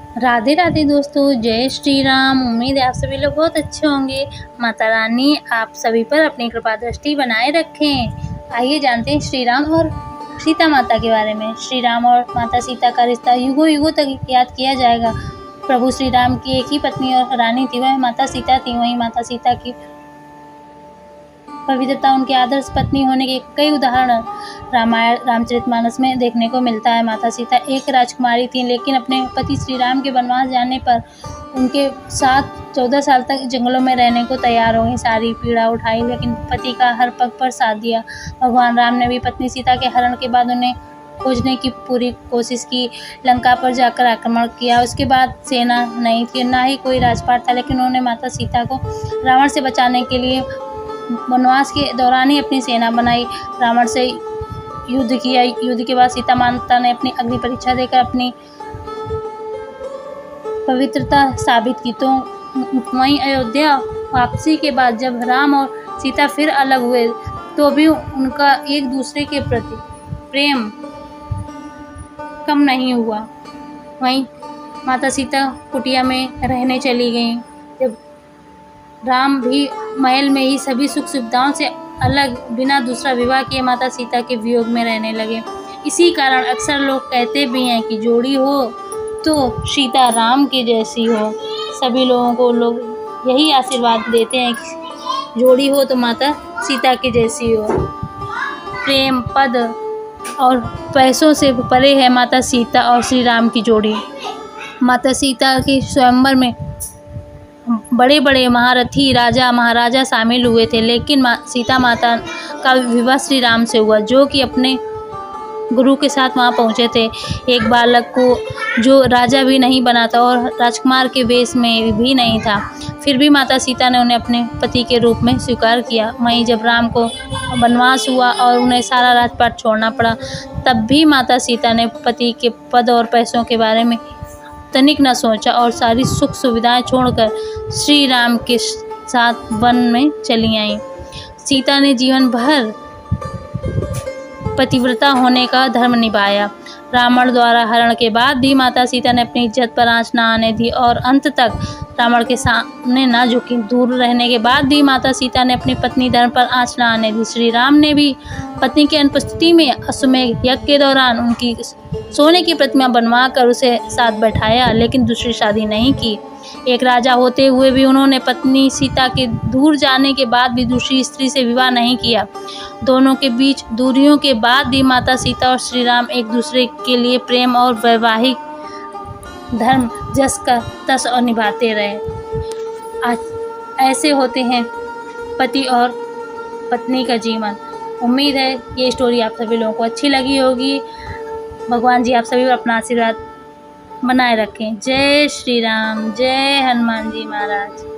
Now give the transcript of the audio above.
राधे राधे दोस्तों, जय श्री राम। उम्मीद है आप सभी लोग बहुत अच्छे होंगे। माता रानी आप सभी पर अपनी कृपा दृष्टि बनाए रखें। आइए जानते हैं श्री राम और सीता माता के बारे में। श्री राम और माता सीता का रिश्ता युगों युगों तक याद किया जाएगा। प्रभु श्री राम की एक ही पत्नी और रानी थी, वह माता सीता थी। वहीं माता सीता की पवित्रता, उनके आदर्श पत्नी होने के कई उदाहरण रामायण रामचरितमानस में देखने को मिलता है। माता सीता एक राजकुमारी थी, लेकिन अपने पति श्री राम के वनवास जाने पर उनके साथ 14 साल तक जंगलों में रहने को तैयार हो गई। सारी पीड़ा उठाई, लेकिन पति का हर पग पर साथ दिया। भगवान राम ने भी पत्नी सीता के हरण के बाद उन्हें खोजने की पूरी कोशिश की। लंका पर जाकर आक्रमण किया। उसके बाद सेना नहीं थी, ना ही कोई राजपाट था, लेकिन उन्होंने माता सीता को रावण से बचाने के लिए वनवास के दौरान ही अपनी सेना बनाई, रावण से युद्ध किया। युद्ध के बाद सीता माता ने अपनी अग्नि परीक्षा देकर अपनी पवित्रता साबित की। तो वहीं अयोध्या वापसी के बाद जब राम और सीता फिर अलग हुए, तो भी उनका एक दूसरे के प्रति प्रेम कम नहीं हुआ। वहीं माता सीता कुटिया में रहने चली गईं। जब राम भी महल में ही सभी सुख सुविधाओं से अलग बिना दूसरा विवाह किए माता सीता के वियोग में रहने लगे। इसी कारण अक्सर लोग कहते भी हैं कि जोड़ी हो तो सीता राम के जैसी हो। सभी लोगों को लोग यही आशीर्वाद देते हैं कि जोड़ी हो तो माता सीता के जैसी हो। प्रेम, पद और पैसों से परे है माता सीता और श्री राम की जोड़ी। माता सीता के स्वयंवर में बड़े बड़े महारथी राजा महाराजा शामिल हुए थे, लेकिन सीता माता का विवाह श्री राम से हुआ, जो कि अपने गुरु के साथ वहां पहुंचे थे। एक बालक को जो राजा भी नहीं बना था और राजकुमार के वेश में भी नहीं था, फिर भी माता सीता ने उन्हें अपने पति के रूप में स्वीकार किया। वहीं जब राम को वनवास हुआ और उन्हें सारा राजपाट छोड़ना पड़ा, तब भी माता सीता ने पति के पद और पैसों के बारे में तनिक न सोचा और सारी सुख सुविधाएं छोड़कर श्री राम के साथ वन में चली आईं। सीता ने जीवन भर पतिव्रता होने का धर्म निभाया। रावण द्वारा हरण के बाद भी माता सीता ने अपनी इज्जत पर आंच न आने दी और अंत तक रावण के सामने न झुकी। दूर रहने के बाद भी माता सीता ने अपनी पत्नी धर्म पर आंच न आने दी। श्री राम ने भी पत्नी की अनुपस्थिति में अश्वमेध यज्ञ के दौरान उनकी सोने की प्रतिमा बनवा कर उसे साथ बैठाया, लेकिन दूसरी शादी नहीं की। एक राजा होते हुए भी उन्होंने पत्नी सीता के दूर जाने के बाद भी दूसरी स्त्री से विवाह नहीं किया। दोनों के बीच दूरियों के बाद भी माता सीता और श्री राम एक दूसरे के लिए प्रेम और वैवाहिक धर्म जस का तस और निभाते रहे। आज ऐसे होते हैं पति और पत्नी का जीवन। उम्मीद है ये स्टोरी आप सभी लोगों को अच्छी लगी होगी। भगवान जी आप सभी पर अपना आशीर्वाद बनाए रखें। जय श्री राम, जय हनुमान जी महाराज।